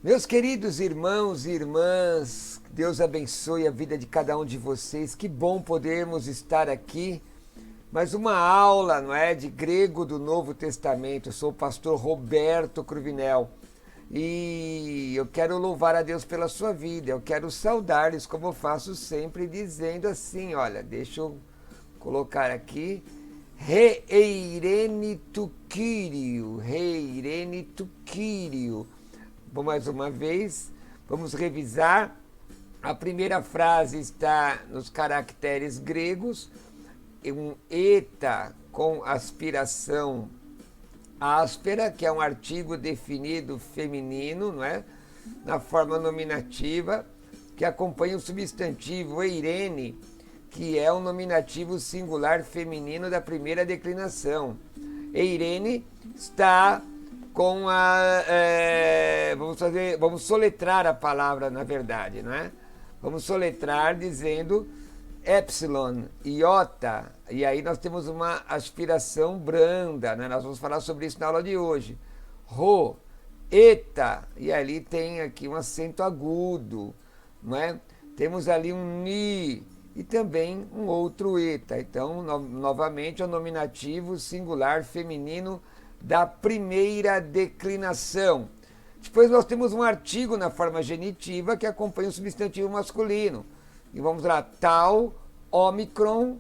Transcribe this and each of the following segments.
Meus queridos irmãos e irmãs, Deus abençoe a vida de cada um de vocês. Que bom podermos estar aqui. Mais uma aula, não é, de grego do Novo Testamento. Eu sou o pastor Roberto Cruvinel e eu quero louvar a Deus pela sua vida. Eu quero saudar-lhes como eu faço sempre, dizendo assim, olha, deixa eu colocar aqui. Reirene tu Kyrio, Reirene tu Kyrio. Bom, mais uma vez, vamos revisar. A primeira frase está nos caracteres gregos, um eta com aspiração áspera, que é um artigo definido feminino, não é? Na forma nominativa, que acompanha o substantivo eirene, que é um nominativo singular feminino da primeira declinação. Eirene está com a... vamos soletrar a palavra, na verdade, não é? Vamos soletrar dizendo epsilon, iota, e aí nós temos uma aspiração branda, né? Nós vamos falar sobre isso na aula de hoje. Rho, eta, e ali tem aqui um acento agudo, não é? Temos ali um ni, e também um outro eta. Então, novamente, é o nominativo singular feminino da primeira declinação. Depois nós temos um artigo na forma genitiva que acompanha o substantivo masculino. E vamos lá, tal, ômicron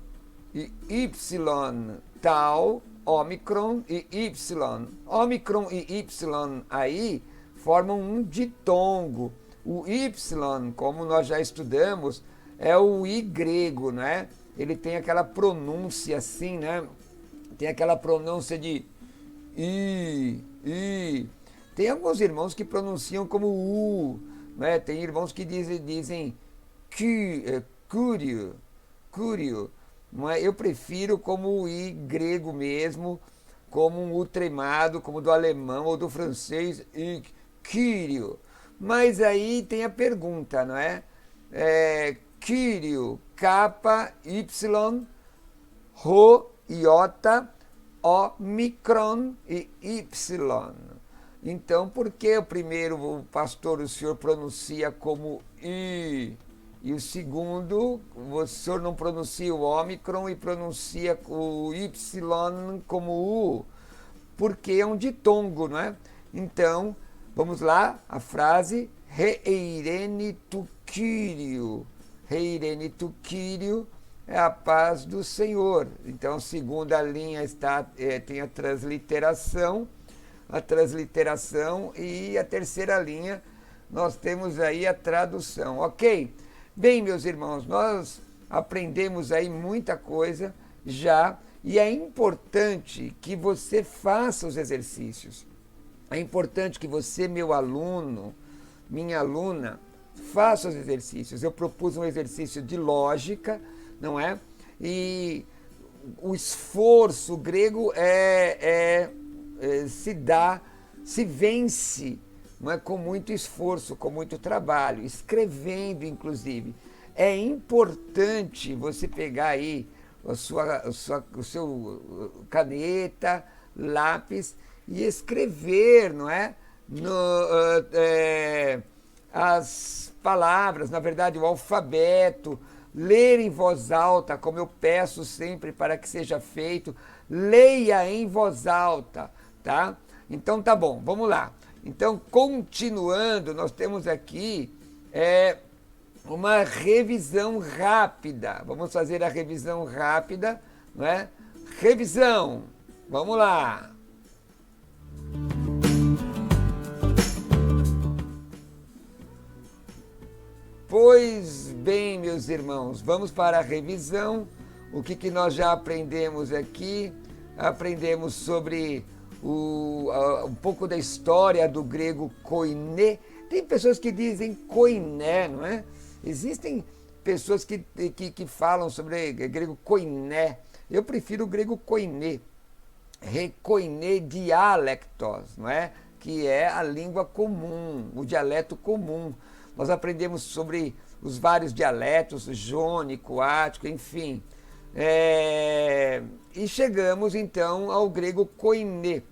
e y. Tal, ômicron e y. Ômicron e y aí formam um ditongo. O y, como nós já estudamos, é o i grego, né? Ele tem aquela pronúncia assim, né? Tem aquela pronúncia de i. Tem alguns irmãos que pronunciam como u, né? Tem irmãos que dizem curio, mas eu prefiro como o i grego mesmo, como um u tremado, como do alemão ou do francês, kyrio. Mas aí tem a pergunta, não é? Kyrio, K, Y, Rho, iota, Omicron e Y. Então, por que o primeiro, o pastor, o senhor pronuncia como I, e o segundo, o senhor não pronuncia o Omicron e pronuncia o Y como U? Porque é um ditongo, não é? Então, vamos lá, a frase Reirene tu Kyrio. Reirene tu Kyrio é a paz do Senhor. Então, a segunda linha tem a transliteração, e a terceira linha nós temos aí a tradução, ok? Bem, meus irmãos, nós aprendemos aí muita coisa já e é importante que você faça os exercícios. É importante que você, meu aluno, minha aluna, faça os exercícios. Eu propus um exercício de lógica, não é? E o esforço grego se vence, não é? Com muito esforço, com muito trabalho, escrevendo inclusive. É importante você pegar aí o seu caneta, lápis e escrever, não é? As palavras, na verdade o alfabeto, ler em voz alta, como eu peço sempre para que seja feito, leia em voz alta, tá? Então tá bom, vamos lá. Então, continuando, nós temos aqui uma revisão rápida. Vamos fazer a revisão rápida, não é? Revisão, vamos lá. Pois bem, meus irmãos, vamos para a revisão. O que nós já aprendemos aqui? Aprendemos sobre um pouco da história do grego koiné. Tem pessoas que dizem koiné, não é? Existem pessoas que falam sobre grego koiné. Eu prefiro o grego koiné. Koiné dialectos, não é? Que é a língua comum, o dialeto comum. Nós aprendemos sobre os vários dialetos, jônico, ático, enfim. E chegamos então ao grego koiné.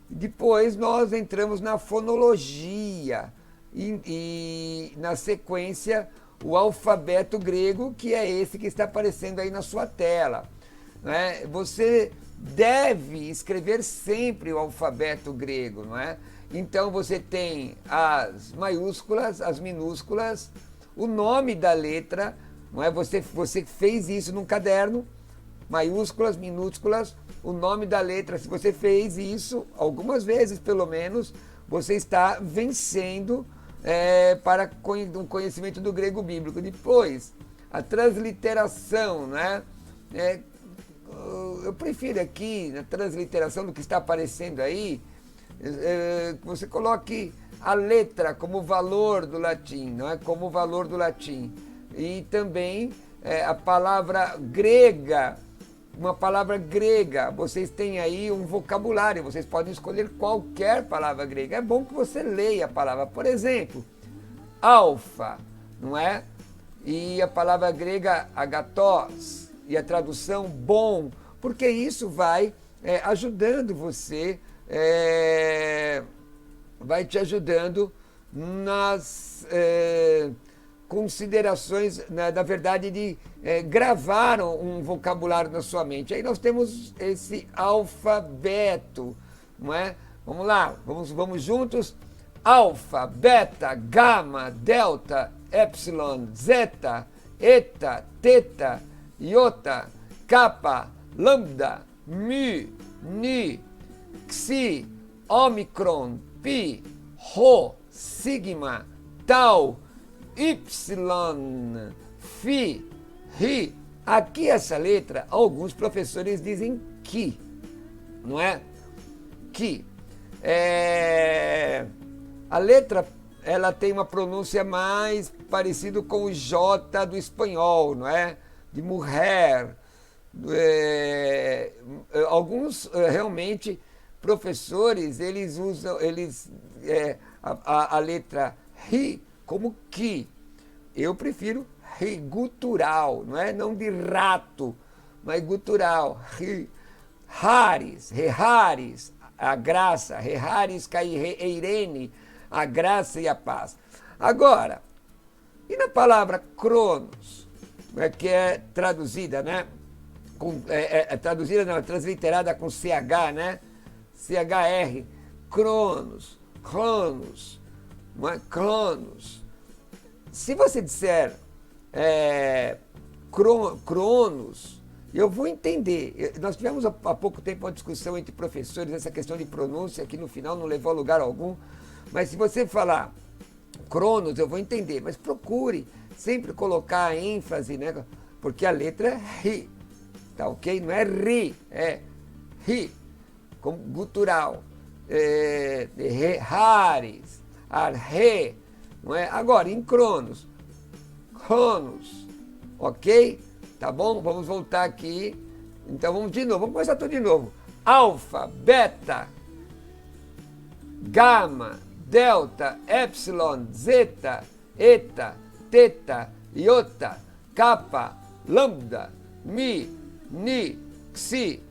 Depois nós entramos na fonologia. e na sequência o alfabeto grego, que é esse que está aparecendo aí na sua tela. Né? Você deve escrever sempre o alfabeto grego, não é? Então você tem as maiúsculas, as minúsculas, o nome da letra, não é? Você fez isso num caderno, maiúsculas, minúsculas, o nome da letra. Se você fez isso algumas vezes, pelo menos, você está vencendo para o conhecimento do grego bíblico. Depois, a transliteração, né? Eu prefiro aqui, na transliteração do que está aparecendo aí, que você coloque a letra como valor do latim, não é? Como valor do latim. E também a palavra grega, uma palavra grega. Vocês têm aí um vocabulário, vocês podem escolher qualquer palavra grega. É bom que você leia a palavra. Por exemplo, alfa, não é? E a palavra grega agathos, e a tradução bom, porque isso vai ajudando você, vai te ajudando nas considerações, na verdade, de gravar um vocabulário na sua mente. Aí nós temos esse alfabeto, não é? Vamos lá, vamos juntos. Alfa, beta, gama, delta, epsilon, zeta, eta, teta, iota, kappa, lambda, mu, ni, xi, omicron, pi, rho, sigma, tau, ypsilon, phi, ri. Aqui essa letra, alguns professores dizem que, não é? Que. A letra, ela tem uma pronúncia mais parecida com o J do espanhol, não é? De mulher. Alguns realmente professores, eles usam a letra ri como que. Eu prefiro ri gutural, não é? Não de rato, mas gutural. Ri. Haris, reharis, a graça, reharis kai eirene, a graça e a paz. Agora, e na palavra cronos, que é traduzida, né? Traduzida não, transliterada com CH, né? CHR, cronos, cronos, não é? Cronos. Se você disser cronos, eu vou entender. Nós tivemos há pouco tempo uma discussão entre professores, essa questão de pronúncia, que no final não levou a lugar algum. Mas se você falar cronos, eu vou entender. Mas procure sempre colocar a ênfase, né? Porque a letra é ri, tá ok? Não é ri, é ri, como gutural. Haris, arre, não é? Agora, em cronos, cronos, ok? Tá bom? Vamos voltar aqui. Então vamos de novo, vamos começar tudo de novo. Alfa, beta, gama, delta, epsilon, zeta, eta, teta, iota, kappa, lambda, mi, ni, xi,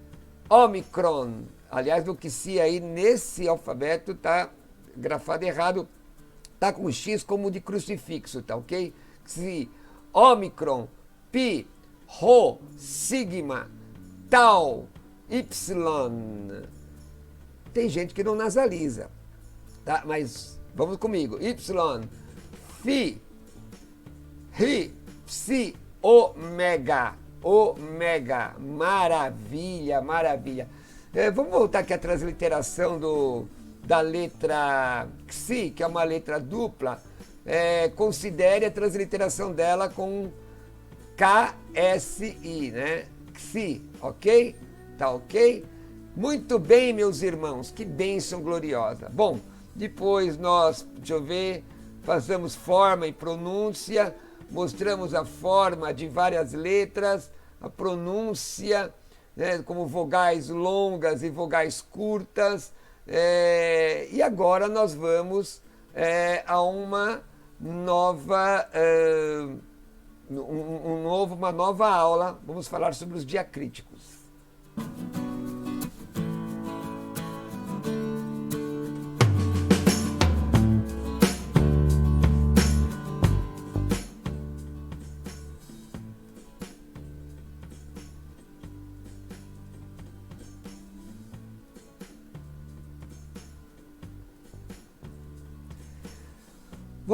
omicron. Aliás, no xi aí, nesse alfabeto, está grafado errado, está com X como de crucifixo, tá ok? Xi, omicron, pi, rho, sigma, tau, ypsilon. Tem gente que não nasaliza, tá? Mas vamos comigo. Y, Phi, Ri, Psi, Omega. Omega. Maravilha, maravilha. Vamos voltar aqui à transliteração da letra Xi, que é uma letra dupla. Considere a transliteração dela com KSI, né? Xi, ok? Tá ok? Muito bem, meus irmãos, que bênção gloriosa. Bom, depois nós, deixa eu ver, passamos forma e pronúncia, mostramos a forma de várias letras, a pronúncia, né, como vogais longas e vogais curtas, e agora nós vamos a uma nova, uma nova aula, vamos falar sobre os diacríticos.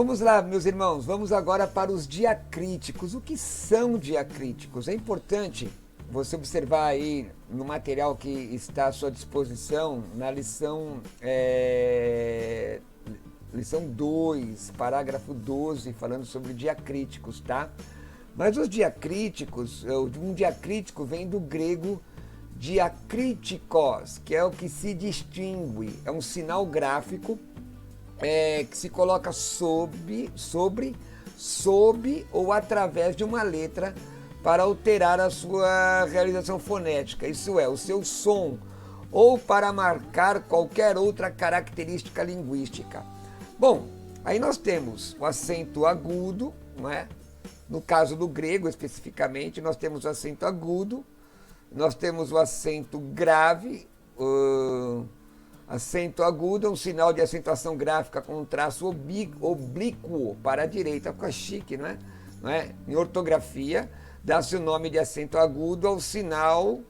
Vamos lá, meus irmãos, vamos agora para os diacríticos. O que são diacríticos? É importante você observar aí no material que está à sua disposição, na lição 2, parágrafo 12, falando sobre diacríticos, tá? Mas os diacríticos, um diacrítico vem do grego diakritikos, que é o que se distingue, é um sinal gráfico que se coloca sobre ou através de uma letra para alterar a sua realização fonética, isso é, o seu som, ou para marcar qualquer outra característica linguística. Bom, aí nós temos o acento agudo, não é? No caso do grego especificamente, nós temos o acento agudo, nós temos o acento grave. Acento agudo é um sinal de acentuação gráfica com um traço oblíquo para a direita, fica chique, não é? Em ortografia, dá-se o nome de acento agudo ao sinal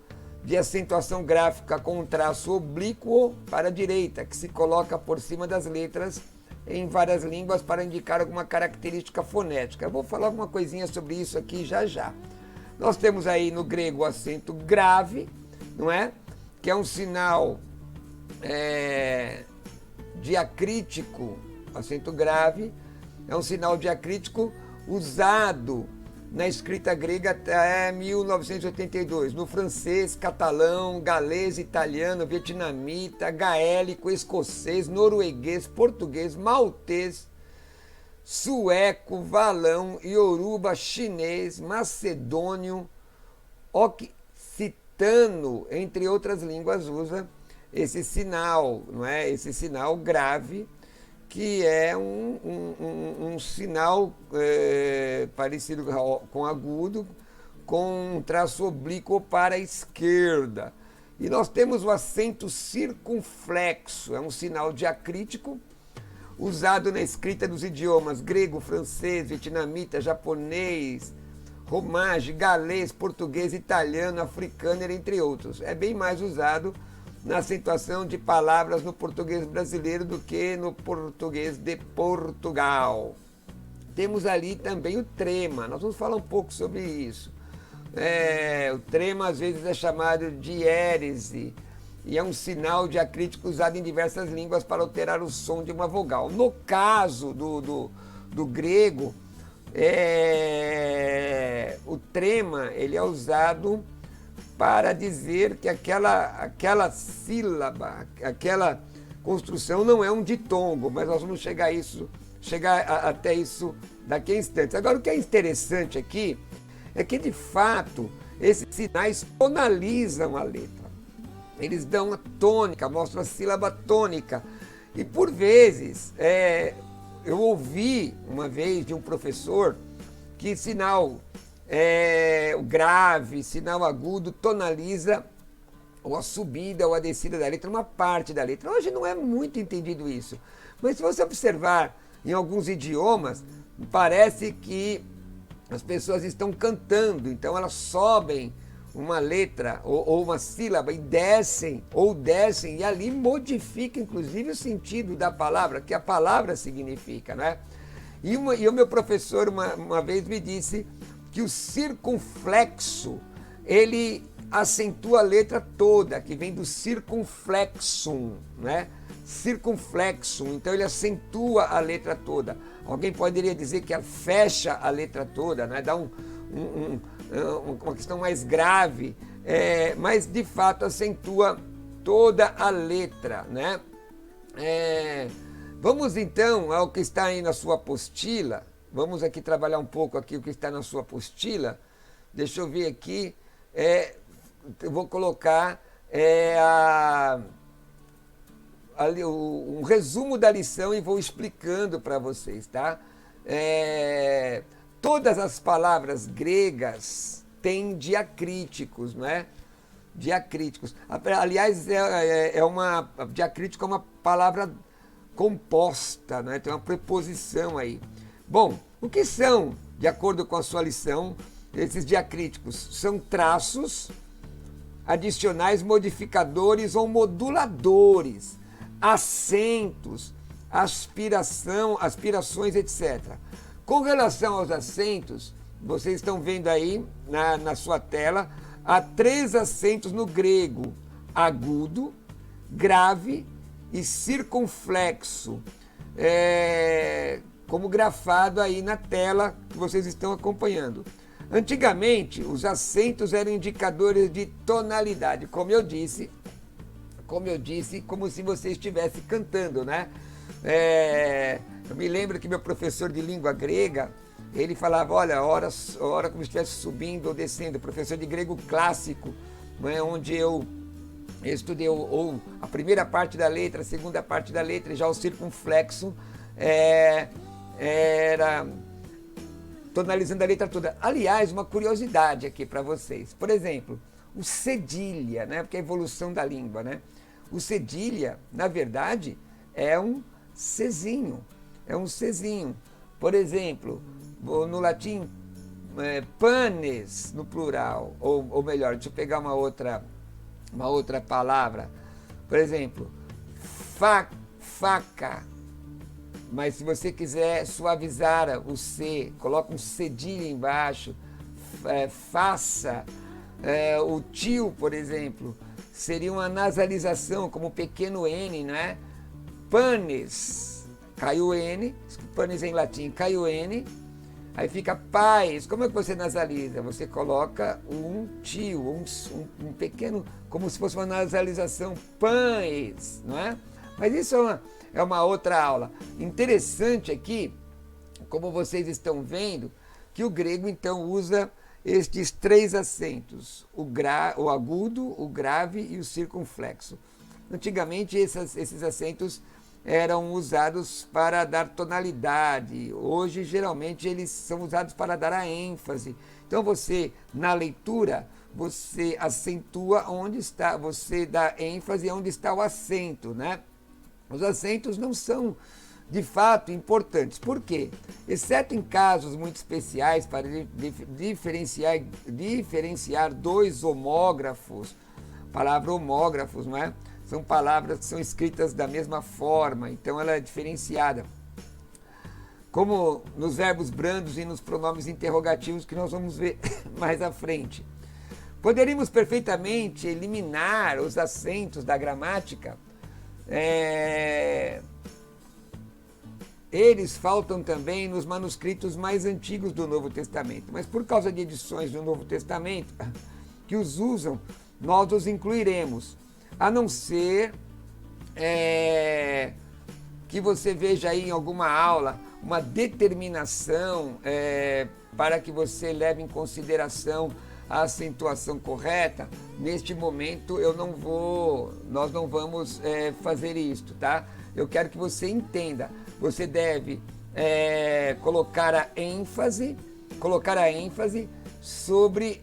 de acentuação gráfica com um traço oblíquo para a direita, que se coloca por cima das letras em várias línguas para indicar alguma característica fonética. Eu vou falar alguma coisinha sobre isso aqui já já. Nós temos aí no grego o acento grave, não é? Que é um sinal diacrítico, acento grave, é um sinal diacrítico usado na escrita grega até 1982, no francês, catalão, galês, italiano, vietnamita, gaélico, escocês, norueguês, português, maltês, sueco, valão, ioruba, chinês, macedônio, occitano, entre outras línguas, usa esse sinal, não é? Esse sinal grave, que é um sinal parecido com agudo, com um traço oblíquo para a esquerda. E nós temos o acento circunflexo, é um sinal diacrítico, usado na escrita dos idiomas grego, francês, vietnamita, japonês, romage, galês, português, italiano, africano, entre outros. É bem mais usado na acentuação de palavras no português brasileiro do que no português de Portugal. Temos ali também o trema, nós vamos falar um pouco sobre isso. O trema às vezes é chamado de hérese e é um sinal diacrítico usado em diversas línguas para alterar o som de uma vogal. No caso do grego, o trema ele é usado para dizer que aquela sílaba, aquela construção não é um ditongo, mas nós vamos chegar até isso daqui a instantes. Agora, o que é interessante aqui é que, de fato, esses sinais tonalizam a letra. Eles dão a tônica, mostram a sílaba tônica. E, por vezes, eu ouvi uma vez de um professor que sinal o grave, sinal agudo, tonaliza ou a subida ou a descida da letra, uma parte da letra. Hoje não é muito entendido isso, mas se você observar em alguns idiomas, parece que as pessoas estão cantando, então elas sobem uma letra ou uma sílaba e descem, e ali modifica inclusive o sentido da palavra, que a palavra significa, não é? E o meu professor uma vez me disse que o circunflexo, ele acentua a letra toda, que vem do circunflexum, né? Circunflexum, então ele acentua a letra toda. Alguém poderia dizer que fecha a letra toda, né? Dá uma questão mais grave, mas de fato acentua toda a letra, né? Vamos então ao que está aí na sua apostila. Vamos aqui trabalhar um pouco aqui o que está na sua apostila. Deixa eu ver aqui. Eu vou colocar ali um resumo da lição e vou explicando para vocês, tá? Todas as palavras gregas têm diacríticos, não é? Diacríticos. Aliás, diacrítico é uma palavra composta, né? Tem uma preposição aí. Bom, o que são, de acordo com a sua lição, esses diacríticos? São traços adicionais, modificadores ou moduladores, acentos, aspiração, aspirações, etc. Com relação aos acentos, vocês estão vendo aí na sua tela, há 3 acentos no grego: agudo, grave e circunflexo, como grafado aí na tela que vocês estão acompanhando. Antigamente, os acentos eram indicadores de tonalidade, como eu disse, como se você estivesse cantando, né? Eu me lembro que meu professor de língua grega, ele falava, olha, hora como se estivesse subindo ou descendo, professor de grego clássico, né, onde eu estudei ou a primeira parte da letra, a segunda parte da letra, e já o circunflexo era tonalizando a letra toda. Aliás, uma curiosidade aqui para vocês. Por exemplo, o cedilha, né? Porque é a evolução da língua, né? O cedilha, na verdade, é um Czinho. É um Czinho. Por exemplo, no latim, panes, no plural. Ou melhor, deixa eu pegar uma outra palavra. Por exemplo, faca. Mas se você quiser suavizar o C, coloca um cedilha embaixo, faça. O tio, por exemplo, seria uma nasalização, como pequeno N, né? Panes, caiu o N, panes em latim, caiu o N, aí fica pais. Como é que você nasaliza? Você coloca um tio, um pequeno, como se fosse uma nasalização, pães, não é? Mas isso é uma outra aula. Interessante aqui, como vocês estão vendo, que o grego então usa estes 3 acentos, o agudo, o grave e o circunflexo. Antigamente esses acentos eram usados para dar tonalidade, hoje geralmente eles são usados para dar a ênfase. Então você, na leitura, você acentua onde está, você dá ênfase onde está o acento, né? Os acentos não são, de fato, importantes. Por quê? Exceto em casos muito especiais para diferenciar 2 homógrafos. A palavra homógrafos, não é? São palavras que são escritas da mesma forma, então ela é diferenciada. Como nos verbos brandos e nos pronomes interrogativos, que nós vamos ver mais à frente. Poderíamos perfeitamente eliminar os acentos da gramática. Eles faltam também nos manuscritos mais antigos do Novo Testamento, mas por causa de edições do Novo Testamento que os usam, nós os incluiremos, a não ser que você veja aí em alguma aula uma determinação para que você leve em consideração a acentuação correta. Neste momento nós não vamos fazer isto, tá? Eu quero que você entenda. Você deve colocar a ênfase sobre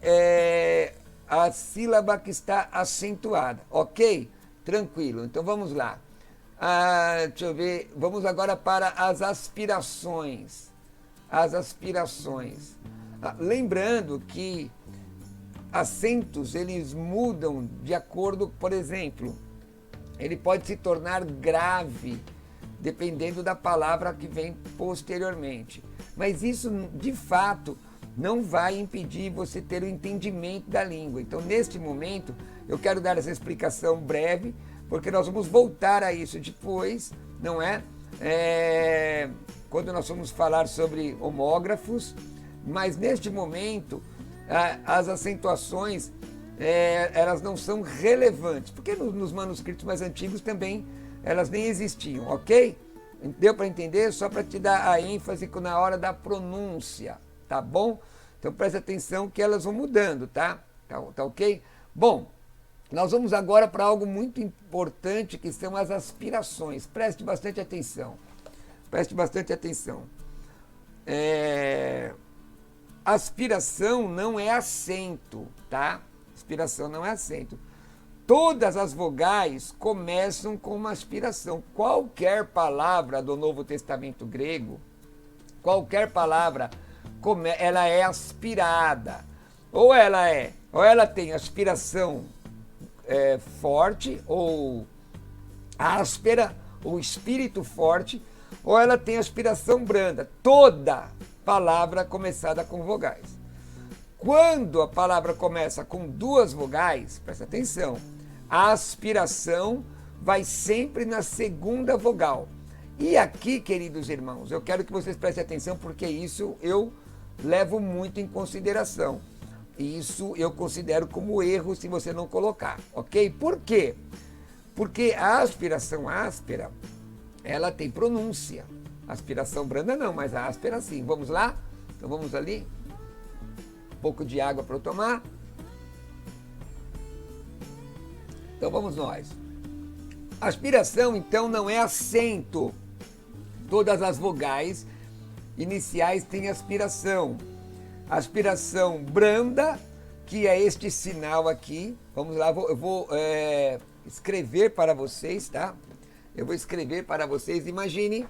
a sílaba que está acentuada, ok? Tranquilo. Então vamos lá. Deixa eu ver. Vamos agora para as aspirações. Lembrando que acentos, eles mudam de acordo, por exemplo, ele pode se tornar grave, dependendo da palavra que vem posteriormente. Mas isso, de fato, não vai impedir você ter o entendimento da língua. Então, neste momento, eu quero dar essa explicação breve, porque nós vamos voltar a isso depois, não é? Quando nós vamos falar sobre homógrafos, mas neste momento, as acentuações, elas não são relevantes, porque nos manuscritos mais antigos também elas nem existiam, ok? Deu para entender? Só para te dar a ênfase na hora da pronúncia, tá bom? Então preste atenção que elas vão mudando, tá? Tá ok? Bom, nós vamos agora para algo muito importante, que são as aspirações. Preste bastante atenção. Aspiração não é acento, tá? Aspiração não é acento. Todas as vogais começam com uma aspiração. Qualquer palavra do Novo Testamento grego, qualquer palavra, ela é aspirada. Ou ela tem aspiração forte ou áspera, ou espírito forte, ou ela tem aspiração branda. Toda palavra começada com vogais. Quando a palavra começa com duas vogais, presta atenção, a aspiração vai sempre na segunda vogal. E aqui, queridos irmãos, eu quero que vocês prestem atenção, porque isso eu levo muito em consideração. Isso eu considero como erro se você não colocar, ok? Por quê? Porque a aspiração áspera, ela tem pronúncia. A aspiração branda não, mas a áspera sim. Vamos lá? Então vamos ali. Um pouco de água para eu tomar. Então vamos nós. Aspiração, então, não é acento. Todas as vogais iniciais têm aspiração. Aspiração branda, que é este sinal aqui. Vamos lá, eu vou escrever para vocês, tá? Eu vou escrever para vocês. Imagine,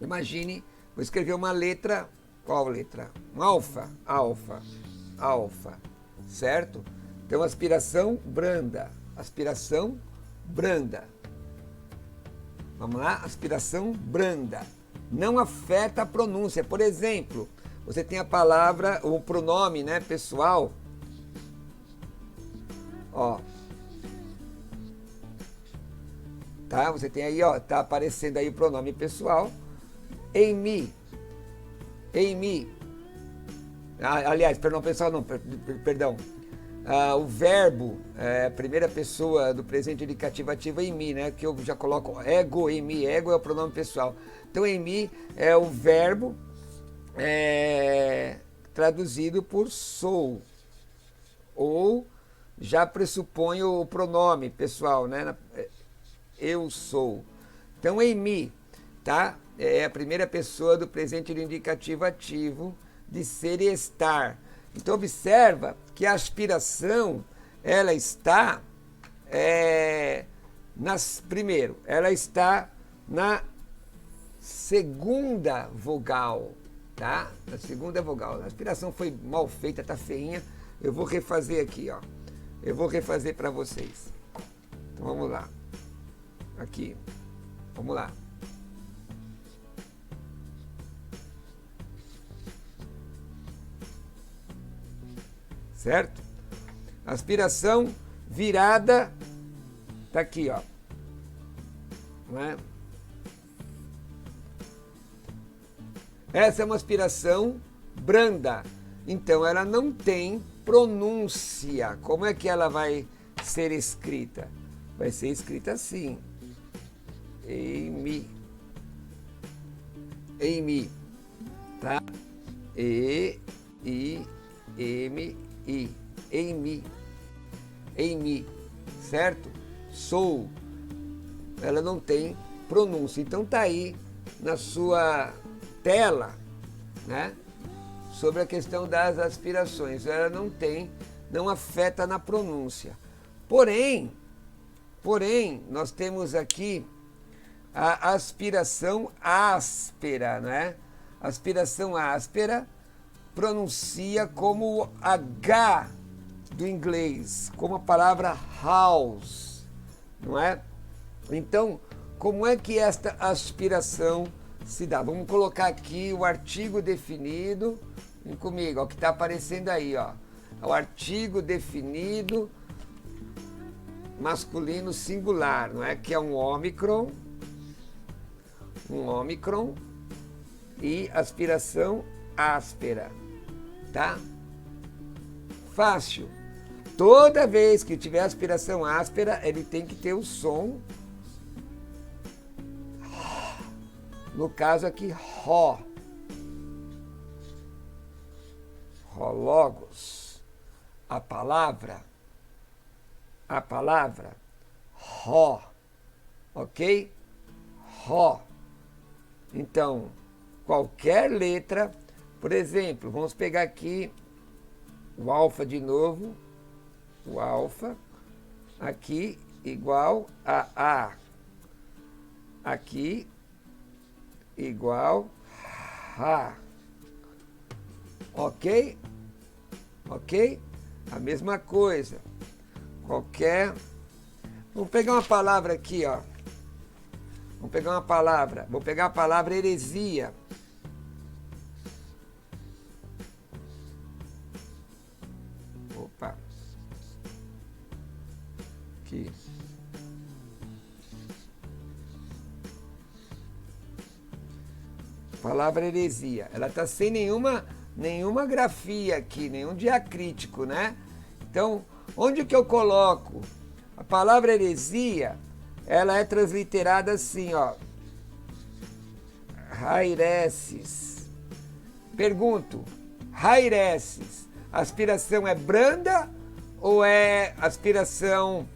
vou escrever uma letra. Qual letra? Um alfa, certo? Então, aspiração branda. Vamos lá? Aspiração branda. Não afeta a pronúncia. Por exemplo, você tem a palavra, o pronome, né, pessoal. Ó. Tá? Você tem aí, ó, tá aparecendo aí o pronome pessoal. Em mim. Aliás, perdão, pessoal, não, perdão. O verbo, primeira pessoa do presente indicativo ativo em mim, né? Que eu já coloco ego em mim. Ego é o pronome pessoal. Então, em mim é o verbo traduzido por sou. Ou já pressupõe o pronome pessoal, né? Eu sou. Então, em mim, tá? É a primeira pessoa do presente do indicativo ativo de ser e estar. Então, observa que a aspiração, ela está, primeiro, ela está na segunda vogal, tá? Na segunda vogal. A aspiração foi mal feita, tá feinha. Eu vou refazer aqui, ó. Eu vou refazer para vocês. Então, vamos lá. Aqui. Vamos lá. Certo? Aspiração virada, tá aqui, ó. Não é? Essa é uma aspiração branda. Então, ela não tem pronúncia. Como é que ela vai ser escrita? Vai ser escrita assim. Em mim. Tá? E-I-M-I. Em mim, certo? Sou. Ela não tem pronúncia. Então tá aí na sua tela, né? Sobre a questão das aspirações. Ela não afeta na pronúncia. Porém, nós temos aqui a aspiração áspera, né? Aspiração áspera pronuncia como o H do inglês, como a palavra house, não é? Então, como é que esta aspiração se dá? Vamos colocar aqui o artigo definido, vem comigo, ó, o que está aparecendo aí, ó. O artigo definido masculino singular, não é? Que é um ômicron e aspiração áspera, tá? Fácil. Toda vez que tiver aspiração áspera, ele tem que ter o som. No caso aqui, ró. Rólogos. A palavra. Ró. Ok? Ró. Então, qualquer letra, por exemplo, vamos pegar aqui o alfa de novo, o alfa, aqui igual a A, aqui igual a, ok? Ok? A mesma coisa, vamos pegar uma palavra aqui, ó, Vamos pegar uma palavra. Vou pegar a palavra heresia. Opa. Aqui. Palavra heresia. Ela está sem nenhuma grafia aqui, nenhum diacrítico, né? Então, onde que eu coloco? A palavra heresia, ela é transliterada assim, ó. Raireses. Pergunto, raireses, aspiração é branda ou é aspiração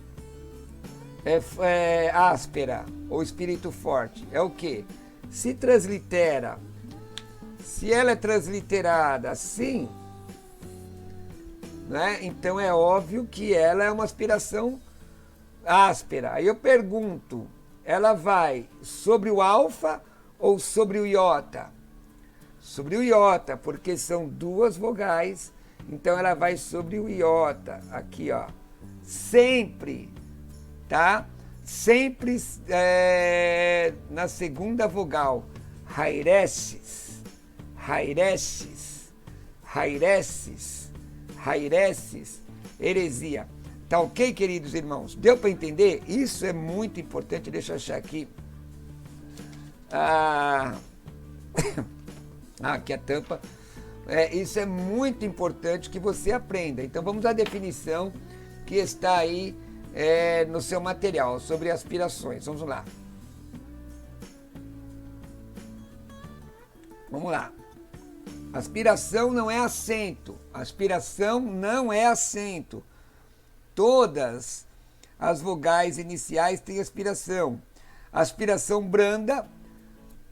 áspera ou espírito forte? É o quê? Se translitera, se ela é transliterada assim, né? Então é óbvio que ela é uma aspiração áspera. Aí eu pergunto, ela vai sobre o alfa ou sobre o iota? Sobre o iota, porque são duas vogais, então ela vai sobre o iota, aqui ó, sempre, tá? Sempre na segunda vogal, raireses, raireses, raireses, raireses, heresia. Tá ok, queridos irmãos? Deu para entender? Isso é muito importante, deixa eu achar aqui. Aqui a tampa. Isso é muito importante que você aprenda. Então vamos à definição que está aí no seu material sobre aspirações. Vamos lá. Vamos lá. Aspiração não é acento. Aspiração não é acento. Todas as vogais iniciais têm aspiração. Aspiração branda,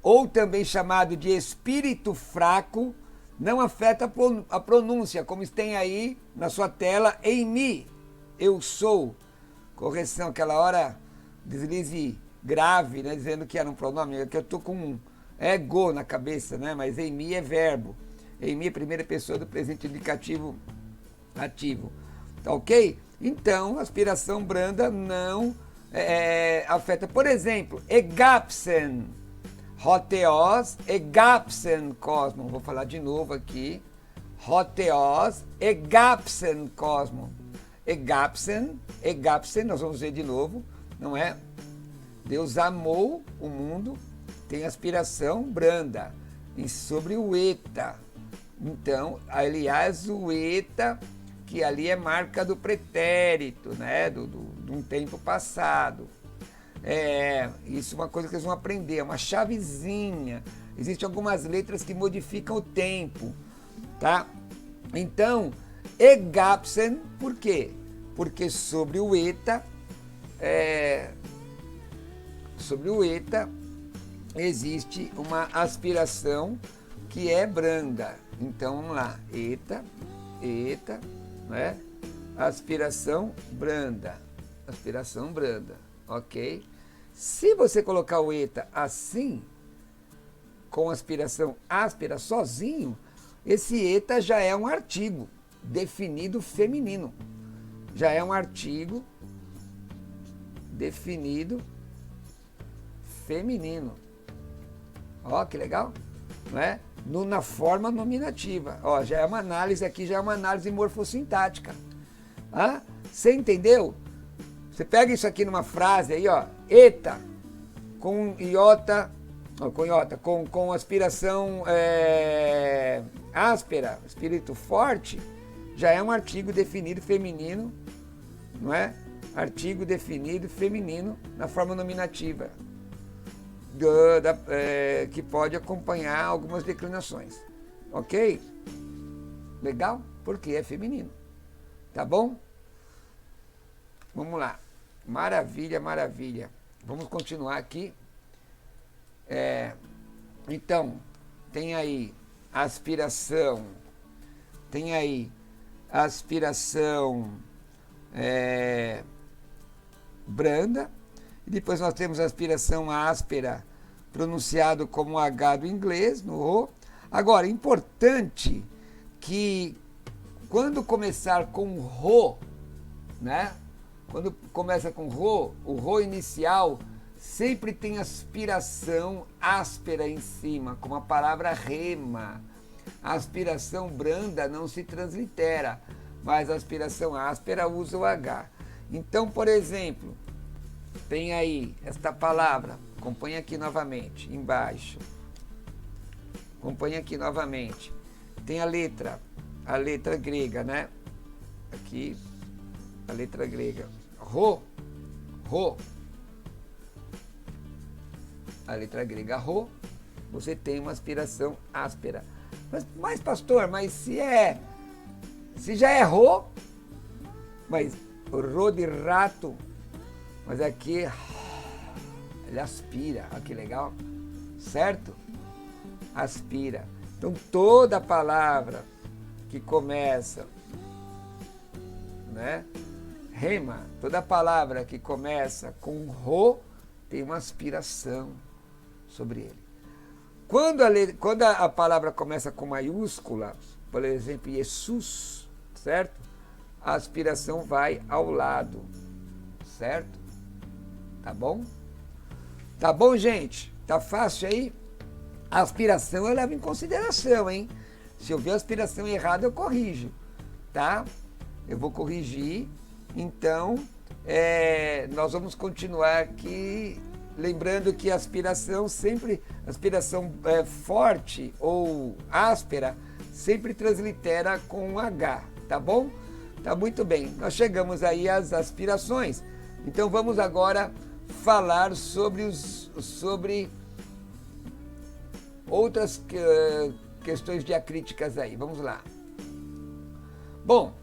ou também chamado de espírito fraco, não afeta a pronúncia, como tem aí na sua tela, em mim, eu sou. Correção, aquela hora, deslize grave, né, dizendo que era um pronome, que eu estou com um ego na cabeça, né, mas em mim é verbo. Em mim é primeira pessoa do presente indicativo ativo. Tá ok? Então, aspiração branda não afeta. Por exemplo, egapsen, hoteos, egapsen cosmon. Vou falar de novo aqui. Hoteos, egapsen cosmon. Egapsen, nós vamos ver de novo, não é? Deus amou o mundo, tem aspiração branda. E sobre o eta. Então, aliás, o eta, que ali é marca do pretérito, né? De um tempo passado. Isso é uma coisa que eles vão aprender, é uma chavezinha. Existem algumas letras que modificam o tempo, tá? Então, egapsen, por quê? Porque sobre o eta existe uma aspiração que é branda. Então, vamos lá, eta, né? Aspiração branda, ok? Se você colocar o eta assim, com aspiração áspera, sozinho, esse eta já é um artigo definido feminino. Já é um artigo definido feminino. Ó, que legal, não é? Na forma nominativa. Ó, já é uma análise aqui, já é uma análise morfossintática. Você entendeu? Você pega isso aqui numa frase aí, ó, eta, com iota, com aspiração áspera, espírito forte, já é um artigo definido feminino, não é? Artigo definido feminino na forma nominativa, que pode acompanhar algumas declinações, ok? Legal? Porque é feminino, tá bom? Vamos lá, maravilha, maravilha. Vamos continuar aqui. Então, tem aí aspiração, branda, e depois nós temos a aspiração áspera, pronunciado como H do inglês, no O. Agora, importante que quando começar com Rho, né? Quando começa com Rho, o Rho inicial sempre tem aspiração áspera em cima, como a palavra rema. A aspiração branda não se translitera, mas a aspiração áspera usa o H. Então, por exemplo, tem aí esta palavra, acompanhe aqui novamente, embaixo. Acompanhe aqui novamente. Tem a letra grega, né? Aqui, a letra grega. Rho. A letra grega Rho, você tem uma aspiração áspera. Mas pastor, mas se já é Rho, mas Rho de rato, mas aqui ele aspira, olha que legal, certo? Aspira. Então toda palavra que começa, né? Rema, toda palavra que começa com Rho tem uma aspiração sobre ele. Quando a palavra começa com maiúscula, por exemplo, Jesus, certo? A aspiração vai ao lado, certo? Tá bom? Tá bom, gente? Tá fácil aí? A aspiração eu levo em consideração, hein? Se eu ver a aspiração errada, eu corrijo, tá? Eu vou corrigir. Então, nós vamos continuar aqui, lembrando que a aspiração forte ou áspera, sempre translitera com um H, tá bom? Tá muito bem. Nós chegamos aí às aspirações. Então, vamos agora falar sobre outras questões diacríticas aí. Vamos lá. Bom,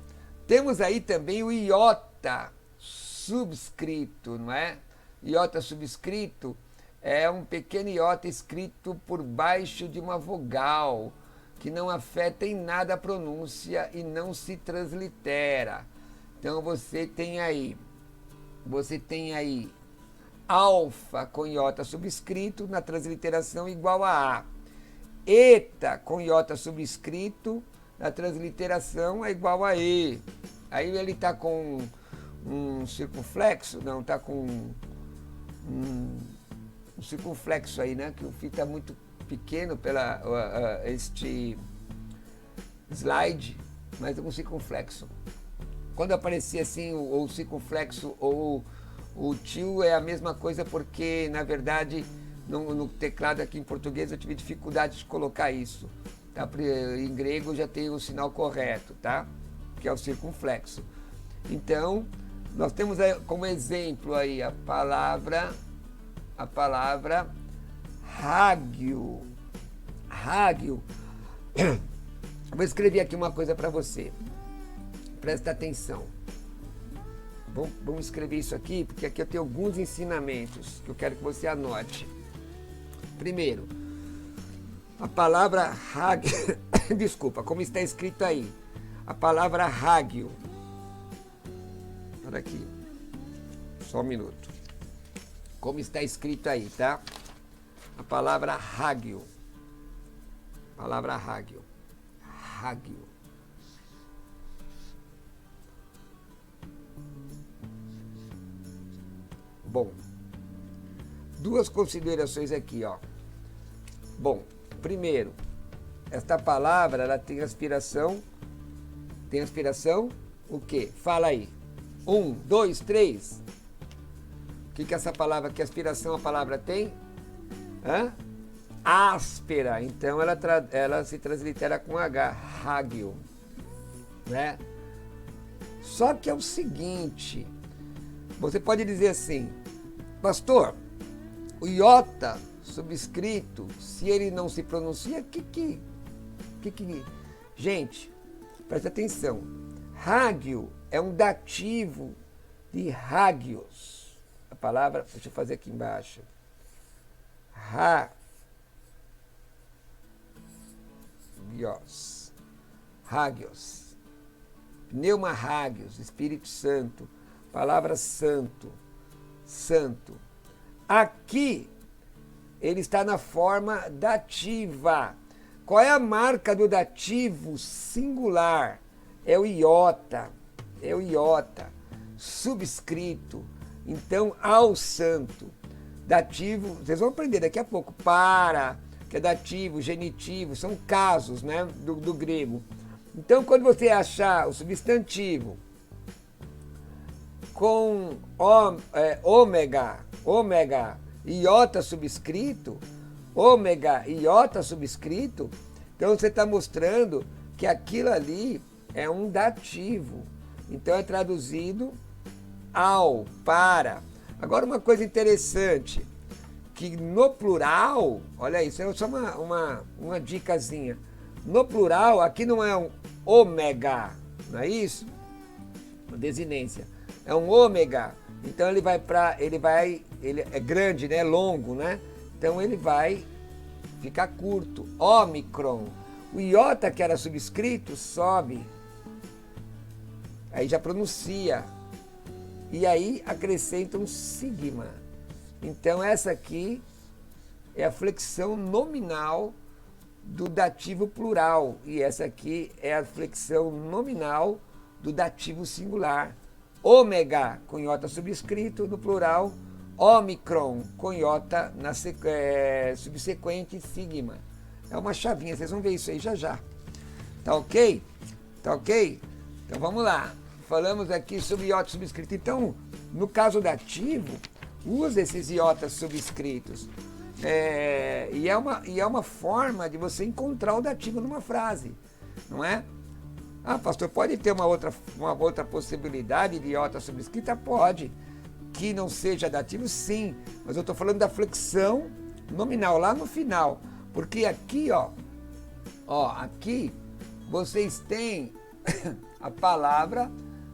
temos aí também o iota subscrito, não é? Iota subscrito é um pequeno iota escrito por baixo de uma vogal, que não afeta em nada a pronúncia e não se translitera. Então você tem aí alfa com iota subscrito na transliteração igual a A. Eta com iota subscrito na transliteração é igual a E. Aí ele está com um circunflexo, não, está com um circunflexo aí, né? Que o fio está muito pequeno pela este slide, mas um circunflexo. Quando aparecia assim o circunflexo ou o tio é a mesma coisa, porque na verdade no teclado aqui em português eu tive dificuldade de colocar isso. Tá? Em grego já tem o sinal correto, tá? Que é o circunflexo. Então, nós temos aí, como exemplo aí a palavra rágio. Rágio. Vou escrever aqui uma coisa para você. Presta atenção. Vamos escrever isso aqui, porque aqui eu tenho alguns ensinamentos que eu quero que você anote. Primeiro, a palavra rágio, desculpa, como está escrito aí, a palavra rágio. Olha aqui, só um minuto. Como está escrito aí, tá? A palavra rágio. Palavra rágio. Rágio. Bom, duas considerações aqui, ó. Bom, primeiro, esta palavra, ela tem aspiração. Tem aspiração? O quê? Fala aí. 1, 2, 3. O que essa palavra, que aspiração a palavra tem? Áspera. Então ela se translitera com H. Rágio. Né? Só que é o seguinte. Você pode dizer assim, pastor, o iota subscrito, se ele não se pronuncia, que... Gente, presta atenção. Rágio é um dativo de rágios. A palavra, deixa eu fazer aqui embaixo. Rágios. Pneuma rágios, Espírito Santo. Palavra santo. Santo. Aqui, ele está na forma dativa. Qual é a marca do dativo singular? É o iota. É o iota. Subscrito. Então, ao santo. Dativo, vocês vão aprender daqui a pouco. Para, que é dativo, genitivo, são casos, né, do grego. Então, quando você achar o substantivo com ômega, e iota subscrito, ômega e iota subscrito, então você está mostrando que aquilo ali é um dativo. Então é traduzido ao, para. Agora uma coisa interessante, que no plural, olha isso, é só uma dicasinha. No plural, aqui não é um ômega, não é isso? Desinência. É um ômega. Então ele é grande, né? Longo, né? Então ele vai ficar curto. Ômicron. O iota que era subscrito sobe. Aí já pronuncia. E aí acrescenta um sigma. Então essa aqui é a flexão nominal do dativo plural. E essa aqui é a flexão nominal do dativo singular. Ômega com iota subscrito no plural, ômicron com iota subsequente, sigma. É uma chavinha, vocês vão ver isso aí já já. Tá ok? Tá ok? Então vamos lá. Falamos aqui sobre iota subscrito. Então, no caso dativo, usa esses iotas subscritos. E é uma forma de você encontrar o dativo numa frase, não é? Ah, pastor, pode ter uma outra possibilidade de iota subscrita? Pode. Que não seja dativo, sim. Mas eu estou falando da flexão nominal, lá no final. Porque aqui, aqui vocês têm a palavra